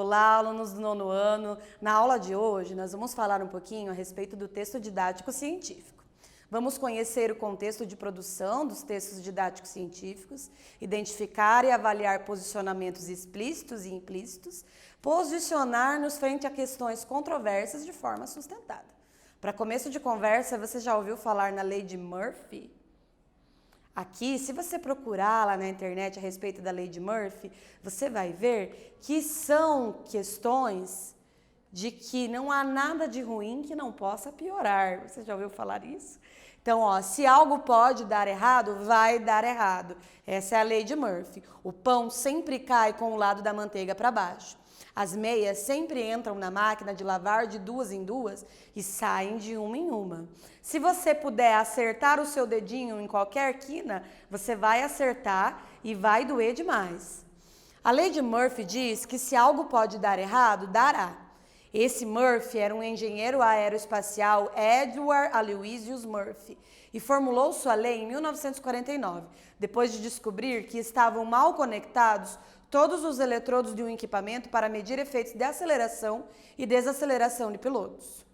Olá, alunos do 9º ano. Na aula de hoje, nós vamos falar um pouquinho a respeito do texto didático científico. Vamos conhecer o contexto de produção dos textos didáticos científicos, identificar e avaliar posicionamentos explícitos e implícitos, posicionar-nos frente a questões controversas de forma sustentada. Para começo de conversa, você já ouviu falar na lei de Murphy? Aqui, se você procurar lá na internet a respeito da lei de Murphy, você vai ver que são questões de que não há nada de ruim que não possa piorar. Você já ouviu falar isso? Então, se algo pode dar errado, vai dar errado. Essa é a lei de Murphy. O pão sempre cai com o lado da manteiga para baixo. As meias sempre entram na máquina de lavar de 2 em 2 e saem de 1 em 1. Se você puder acertar o seu dedinho em qualquer quina, você vai acertar e vai doer demais. A lei de Murphy diz que se algo pode dar errado, dará. Esse Murphy era um engenheiro aeroespacial, Edward Aloysius Murphy, e formulou sua lei em 1949, depois de descobrir que estavam mal conectados todos os eletrodos de um equipamento para medir efeitos de aceleração e desaceleração de pilotos.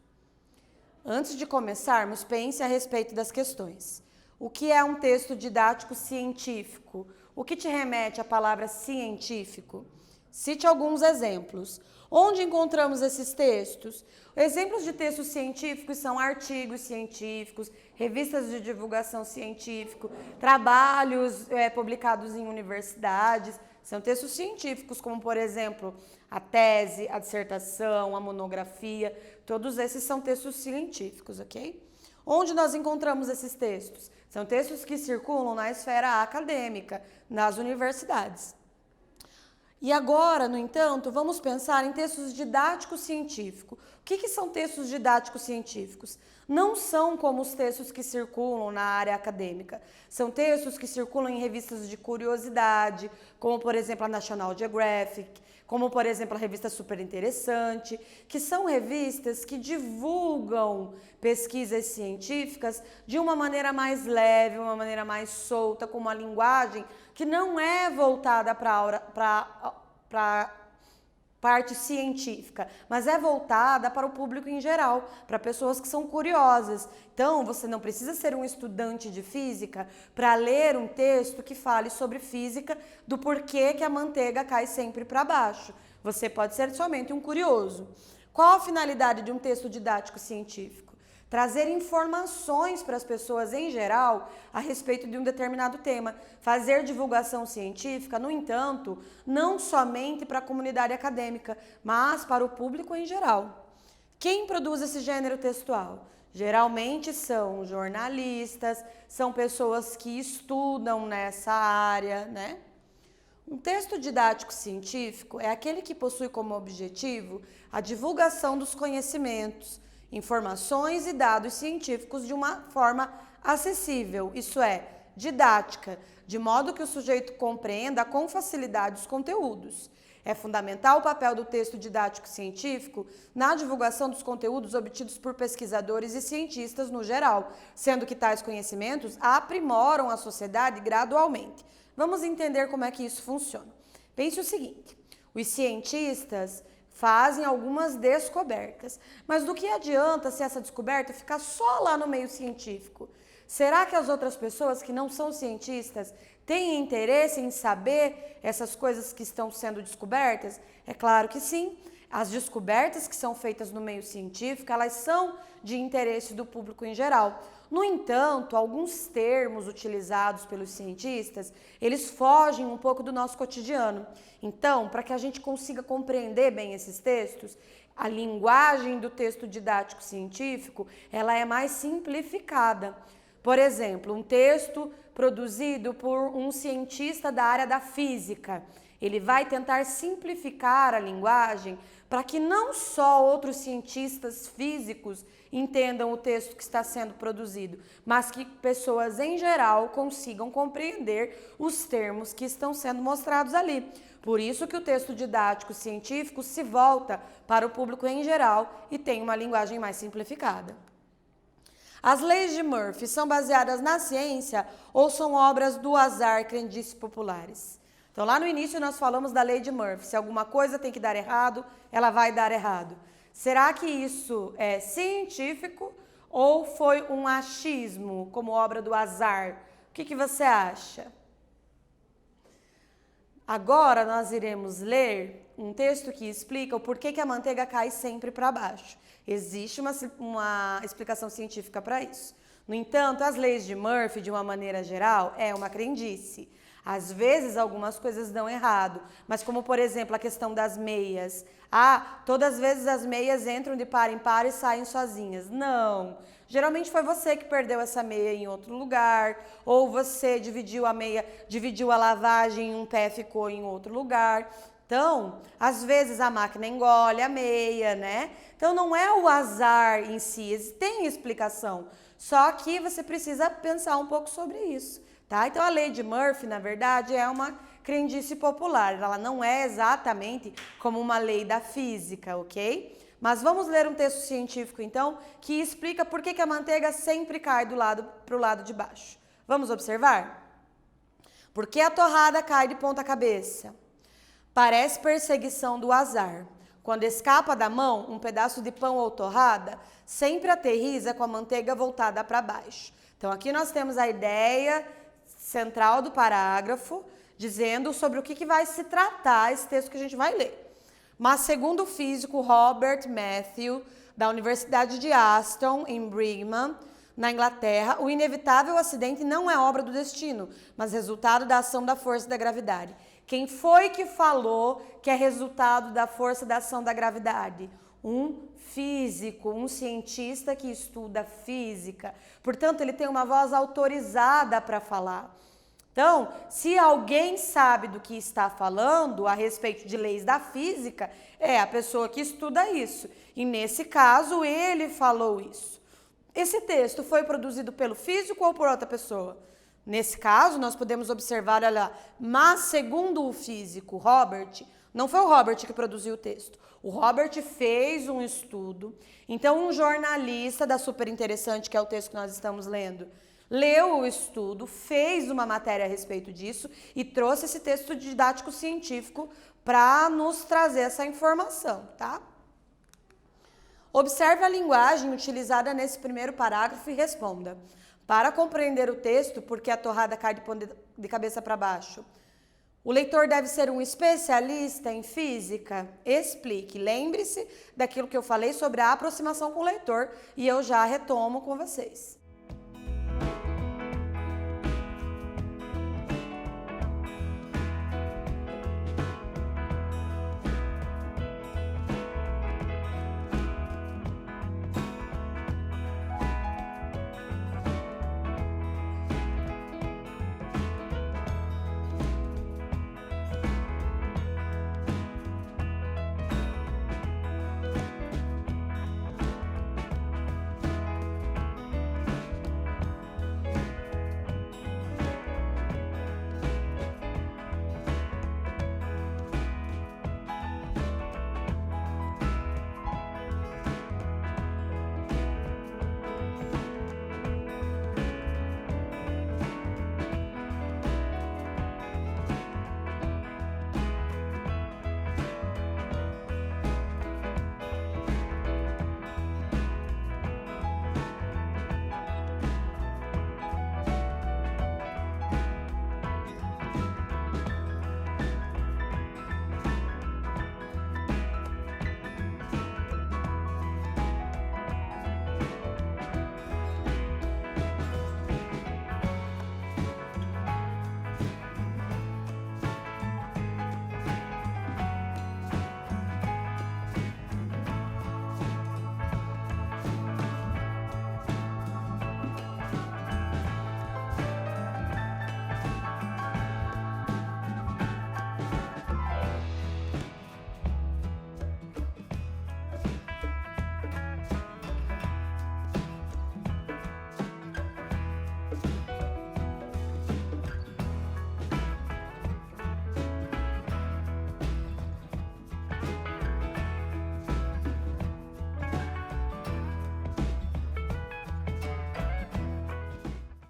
Antes de começarmos, pense a respeito das questões. O que é um texto didático científico? O que te remete à palavra científico? Cite alguns exemplos. Onde encontramos esses textos? Exemplos de textos científicos são artigos científicos, revistas de divulgação científica, trabalhos publicados em universidades. São textos científicos, como, por exemplo, a tese, a dissertação, a monografia. Todos esses são textos científicos, ok? Onde nós encontramos esses textos? São textos que circulam na esfera acadêmica, nas universidades. E agora, no entanto, vamos pensar em textos didáticos científicos. O que são textos didáticos científicos? Não são como os textos que circulam na área acadêmica. São textos que circulam em revistas de curiosidade, como, por exemplo, a National Geographic, como, por exemplo, a revista Super Interessante, que são revistas que divulgam pesquisas científicas de uma maneira mais leve, uma maneira mais solta, com uma linguagem que não é voltada para a parte científica, mas é voltada para o público em geral, para pessoas que são curiosas. Então, você não precisa ser um estudante de física para ler um texto que fale sobre física, do porquê que a manteiga cai sempre para baixo. Você pode ser somente um curioso. Qual a finalidade de um texto didático científico? Trazer informações para as pessoas em geral a respeito de um determinado tema. Fazer divulgação científica, no entanto, não somente para a comunidade acadêmica, mas para o público em geral. Quem produz esse gênero textual? Geralmente são jornalistas, são pessoas que estudam nessa área, né? Um texto didático científico é aquele que possui como objetivo a divulgação dos conhecimentos, informações e dados científicos de uma forma acessível, isso é, didática, de modo que o sujeito compreenda com facilidade os conteúdos. É fundamental o papel do texto didático científico na divulgação dos conteúdos obtidos por pesquisadores e cientistas no geral, sendo que tais conhecimentos aprimoram a sociedade gradualmente. Vamos entender como é que isso funciona. Pense o seguinte, os cientistas fazem algumas descobertas, mas do que adianta se essa descoberta ficar só lá no meio científico? Será que as outras pessoas que não são cientistas têm interesse em saber essas coisas que estão sendo descobertas? É claro que sim. As descobertas que são feitas no meio científico, elas são de interesse do público em geral. No entanto, alguns termos utilizados pelos cientistas, eles fogem um pouco do nosso cotidiano. Então, para que a gente consiga compreender bem esses textos, a linguagem do texto didático científico, ela é mais simplificada. Por exemplo, um texto produzido por um cientista da área da física, ele vai tentar simplificar a linguagem para que não só outros cientistas físicos entendam o texto que está sendo produzido, mas que pessoas em geral consigam compreender os termos que estão sendo mostrados ali. Por isso que o texto didático científico se volta para o público em geral e tem uma linguagem mais simplificada. As leis de Murphy são baseadas na ciência ou são obras do azar, crendices populares? Então, lá no início nós falamos da lei de Murphy. Se alguma coisa tem que dar errado, ela vai dar errado. Será que isso é científico ou foi um achismo, como obra do azar? O que você acha? Agora nós iremos ler um texto que explica o porquê que a manteiga cai sempre para baixo. Existe uma explicação científica para isso. No entanto, as leis de Murphy, de uma maneira geral, é uma crendice. Às vezes, algumas coisas dão errado, mas como, por exemplo, a questão das meias. Todas as vezes as meias entram de par em par e saem sozinhas. Não. Geralmente foi você que perdeu essa meia em outro lugar, ou você dividiu a lavagem em um pé, ficou em outro lugar. Então, às vezes a máquina engole a meia, né? Então, não é o azar em si, tem explicação. Só que você precisa pensar um pouco sobre isso, tá? Então, a lei de Murphy, na verdade, é uma crendice popular. Ela não é exatamente como uma lei da física, ok? Mas vamos ler um texto científico, então, que explica por que a manteiga sempre cai para o lado de baixo. Vamos observar? Por que a torrada cai de ponta cabeça? Parece perseguição do azar. Quando escapa da mão um pedaço de pão ou torrada, sempre aterriza com a manteiga voltada para baixo. Então, aqui nós temos a ideia central do parágrafo, dizendo sobre o que vai se tratar esse texto que a gente vai ler. Mas, segundo o físico Robert Matthew, da Universidade de Aston, em Brigham, na Inglaterra, o inevitável acidente não é obra do destino, mas resultado da ação da força da gravidade. Quem foi que falou que é resultado da força da ação da gravidade? Um físico, um cientista que estuda física. Portanto, ele tem uma voz autorizada para falar. Então, se alguém sabe do que está falando a respeito de leis da física, é a pessoa que estuda isso. E nesse caso, ele falou isso. Esse texto foi produzido pelo físico ou por outra pessoa? Nesse caso, nós podemos observar, olha lá, mas segundo o físico Robert, não foi o Robert que produziu o texto. O Robert fez um estudo. Então, um jornalista da Super Interessante, que é o texto que nós estamos lendo, leu o estudo, fez uma matéria a respeito disso e trouxe esse texto didático científico para nos trazer essa informação, tá? Observe a linguagem utilizada nesse primeiro parágrafo e responda. Para compreender o texto, por que a torrada cai de cabeça para baixo? O leitor deve ser um especialista em física? Explique. Lembre-se daquilo que eu falei sobre a aproximação com o leitor e eu já retomo com vocês.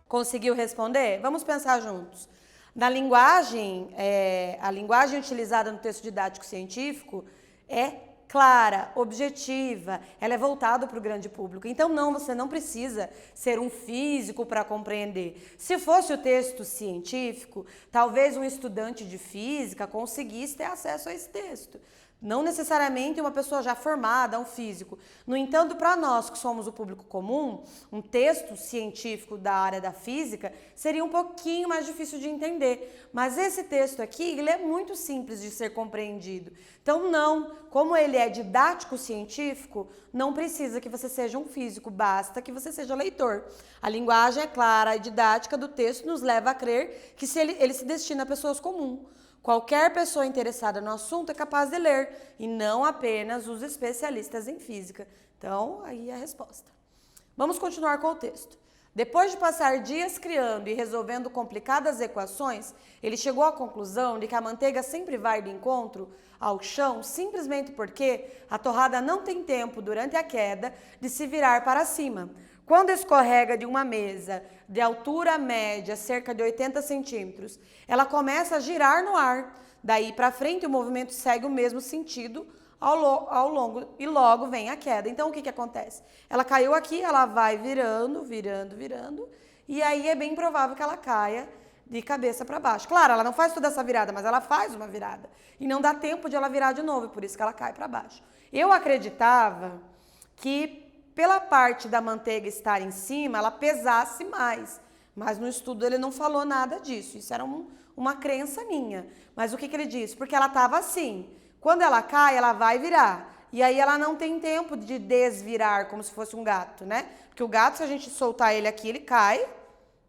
Conseguiu responder? Vamos pensar juntos. A linguagem utilizada no texto didático científico é clara, objetiva, ela é voltada para o grande público. Então, não, você não precisa ser um físico para compreender. Se fosse o texto científico, talvez um estudante de física conseguisse ter acesso a esse texto. Não necessariamente uma pessoa já formada, um físico. No entanto, para nós que somos o público comum, um texto científico da área da física seria um pouquinho mais difícil de entender. Mas esse texto aqui, ele é muito simples de ser compreendido. Então, não, como ele é didático científico, não precisa que você seja um físico, basta que você seja leitor. A linguagem é clara, a didática do texto nos leva a crer que ele se destina a pessoas comuns. Qualquer pessoa interessada no assunto é capaz de ler, e não apenas os especialistas em física. Então, aí é a resposta. Vamos continuar com o texto. Depois de passar dias criando e resolvendo complicadas equações, ele chegou à conclusão de que a manteiga sempre vai de encontro ao chão simplesmente porque a torrada não tem tempo, durante a queda, de se virar para cima. Quando escorrega de uma mesa de altura média, cerca de 80 centímetros, ela começa a girar no ar. Daí para frente, o movimento segue o mesmo sentido ao longo e logo vem a queda. Então, o que acontece? Ela caiu aqui, ela vai virando, e aí é bem provável que ela caia de cabeça para baixo. Claro, ela não faz toda essa virada, mas ela faz uma virada. E não dá tempo de ela virar de novo, por isso que ela cai para baixo. Eu acreditava que pela parte da manteiga estar em cima, ela pesasse mais. Mas no estudo ele não falou nada disso. Isso era uma crença minha. Mas o que ele disse? Porque ela estava assim. Quando ela cai, ela vai virar. E aí ela não tem tempo de desvirar, como se fosse um gato, né? Porque o gato, se a gente soltar ele aqui, ele cai,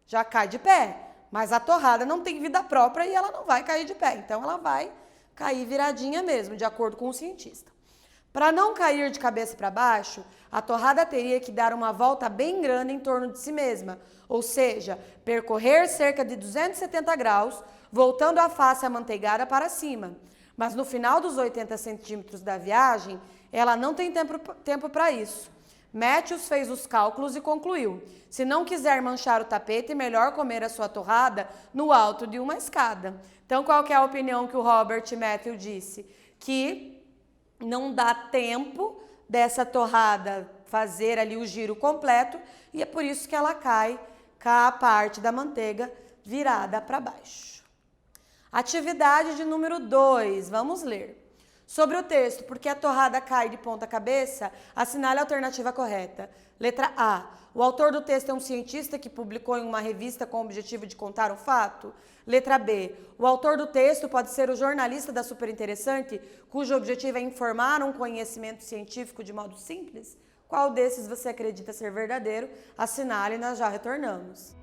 já cai de pé. Mas a torrada não tem vida própria e ela não vai cair de pé. Então ela vai cair viradinha mesmo, de acordo com o cientista. Para não cair de cabeça para baixo, a torrada teria que dar uma volta bem grande em torno de si mesma, ou seja, percorrer cerca de 270 graus, voltando a face amanteigada para cima. Mas no final dos 80 centímetros da viagem, ela não tem tempo para isso. Matthews fez os cálculos e concluiu: se não quiser manchar o tapete, é melhor comer a sua torrada no alto de uma escada. Então, qual que é a opinião que o Robert Matthews disse? Que não dá tempo dessa torrada fazer ali o giro completo e é por isso que ela cai com a parte da manteiga virada para baixo. Atividade de número 2, vamos ler. Sobre o texto, porque a torrada cai de ponta cabeça, assinale a alternativa correta. Letra A. O autor do texto é um cientista que publicou em uma revista com o objetivo de contar um fato? Letra B. O autor do texto pode ser o jornalista da Superinteressante, cujo objetivo é informar um conhecimento científico de modo simples? Qual desses você acredita ser verdadeiro? Assinale, nós já retornamos.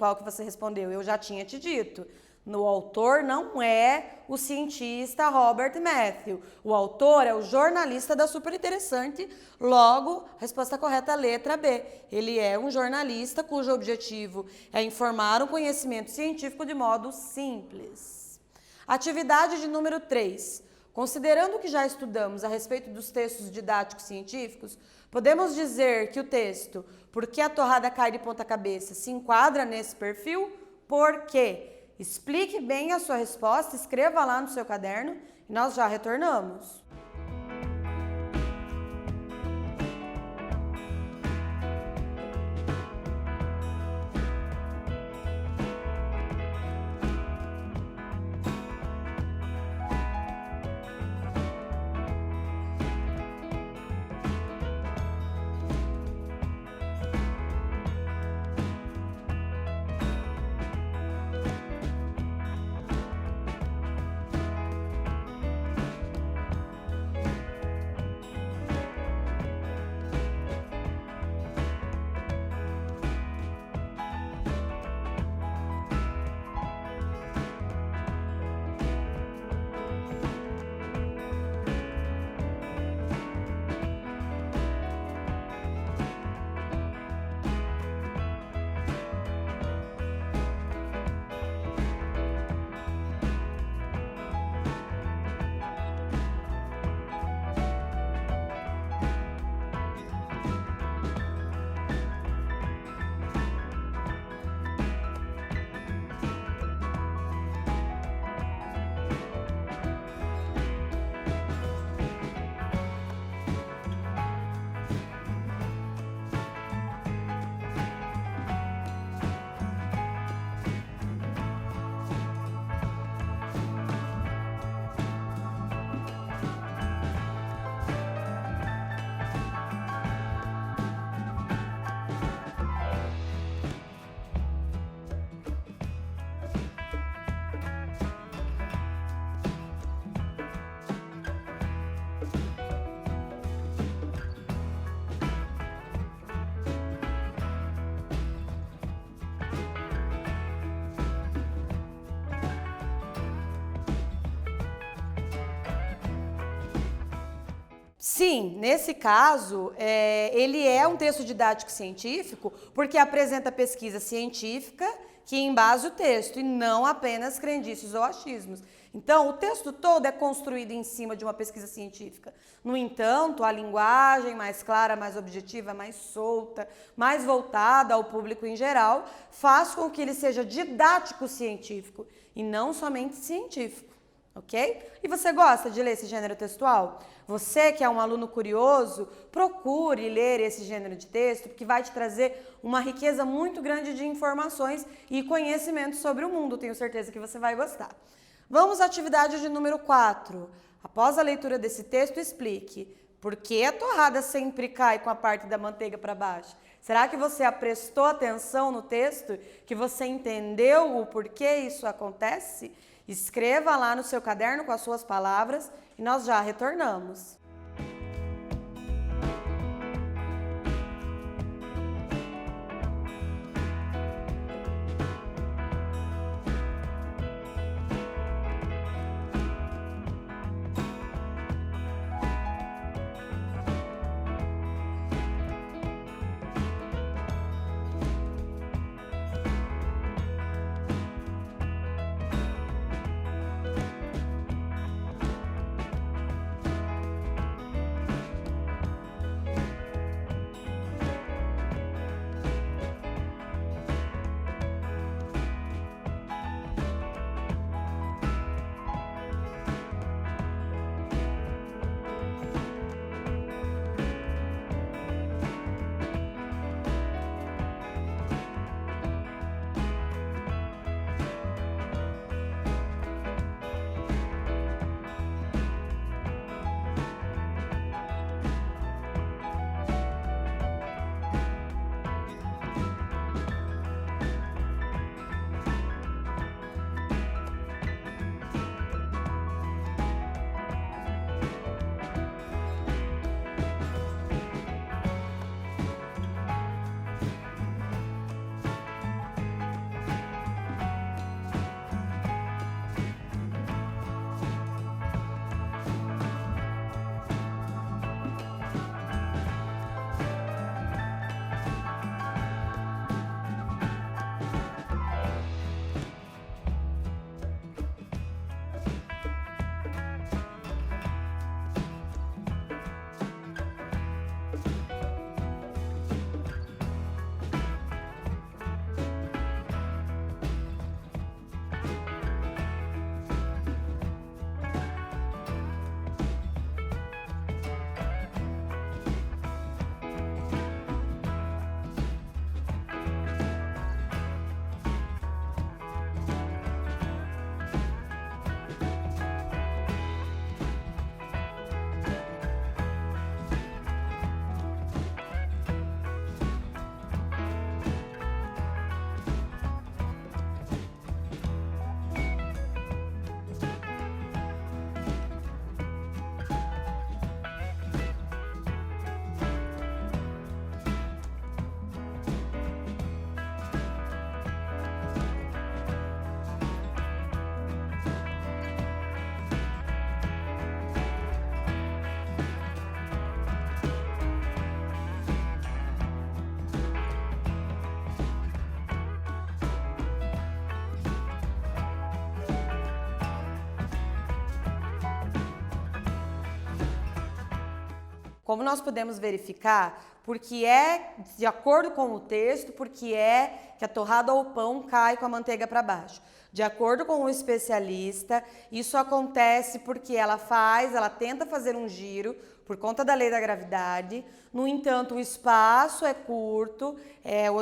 qual que você respondeu? Eu já tinha te dito. O autor não é o cientista Robert Matthew. O autor é o jornalista da Super Interessante. Logo, resposta correta, letra B. Ele é um jornalista cujo objetivo é informar um conhecimento científico de modo simples. Atividade de número 3. Considerando o que já estudamos a respeito dos textos didáticos científicos, podemos dizer que o texto "Por que a torrada cai de ponta cabeça?" se enquadra nesse perfil? Por quê? Explique bem a sua resposta, escreva lá no seu caderno e nós já retornamos. Sim, nesse caso, ele é um texto didático científico porque apresenta pesquisa científica que embasa o texto e não apenas crendices ou achismos. Então, o texto todo é construído em cima de uma pesquisa científica. No entanto, a linguagem mais clara, mais objetiva, mais solta, mais voltada ao público em geral, faz com que ele seja didático científico e não somente científico. Ok? E você gosta de ler esse gênero textual? Você que é um aluno curioso, procure ler esse gênero de texto, porque vai te trazer uma riqueza muito grande de informações e conhecimento sobre o mundo. Tenho certeza que você vai gostar. Vamos à atividade de número 4. Após a leitura desse texto, explique por que a torrada sempre cai com a parte da manteiga para baixo. Será que você prestou atenção no texto? Que você entendeu o porquê isso acontece? Escreva lá no seu caderno com as suas palavras e nós já retornamos. Como nós podemos verificar? Porque é, de acordo com o texto, porque é que a torrada ou pão cai com a manteiga para baixo. De acordo com o especialista, isso acontece porque ela tenta fazer um giro por conta da lei da gravidade. No entanto, o espaço é curto,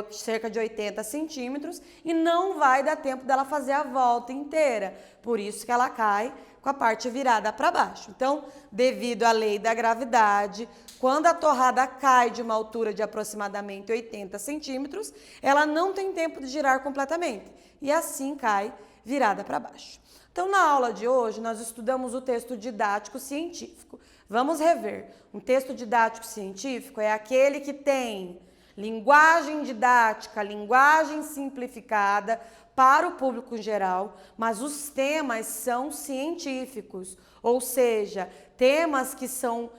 cerca de 80 centímetros, e não vai dar tempo dela fazer a volta inteira. Por isso que ela cai com a parte virada para baixo. Então, devido à lei da gravidade, quando a torrada cai de uma altura de aproximadamente 80 centímetros, ela não tem tempo de girar completamente. E assim cai virada para baixo. Então, na aula de hoje, nós estudamos o texto didático científico. Vamos rever. Um texto didático científico é aquele que tem linguagem didática, linguagem simplificada para o público em geral, mas os temas são científicos, ou seja, temas que são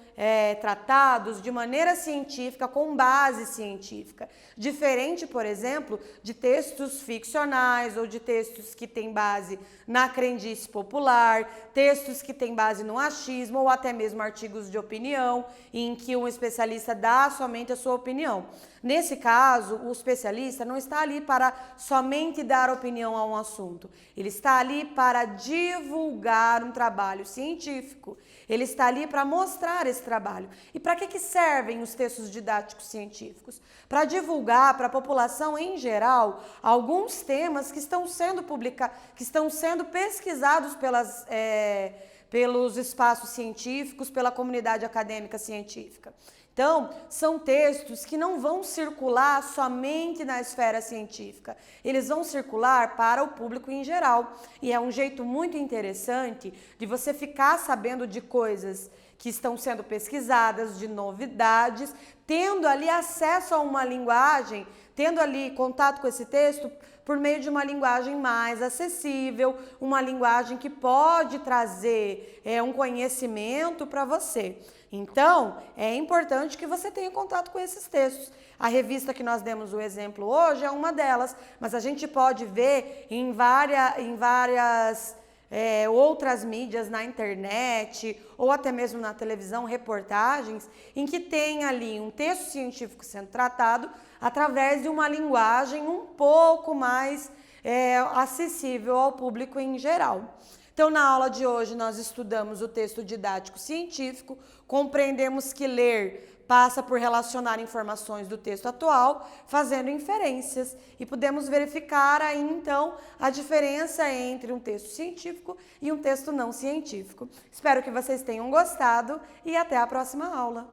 tratados de maneira científica, com base científica. Diferente, por exemplo, de textos ficcionais ou de textos que têm base na crendice popular, textos que têm base no achismo ou até mesmo artigos de opinião, em que um especialista dá somente a sua opinião. Nesse caso, o especialista não está ali para somente dar opinião a um assunto. Ele está ali para divulgar um trabalho científico. Ele está ali para mostrar esse trabalho. E para que servem os textos didáticos científicos? Para divulgar para a população em geral alguns temas que estão sendo pesquisados pelos espaços científicos, pela comunidade acadêmica científica. Então, são textos que não vão circular somente na esfera científica, eles vão circular para o público em geral. E é um jeito muito interessante de você ficar sabendo de coisas que estão sendo pesquisadas, de novidades, tendo ali acesso a uma linguagem, tendo ali contato com esse texto por meio de uma linguagem mais acessível, uma linguagem que pode trazer um conhecimento para você. Então, é importante que você tenha contato com esses textos. A revista que nós demos o exemplo hoje é uma delas, mas a gente pode ver em várias outras mídias, na internet ou até mesmo na televisão, reportagens em que tem ali um texto científico sendo tratado através de uma linguagem um pouco mais acessível ao público em geral. Então, na aula de hoje, nós estudamos o texto didático científico, compreendemos que ler passa por relacionar informações do texto atual, fazendo inferências, e podemos verificar aí, então, a diferença entre um texto científico e um texto não científico. Espero que vocês tenham gostado e até a próxima aula.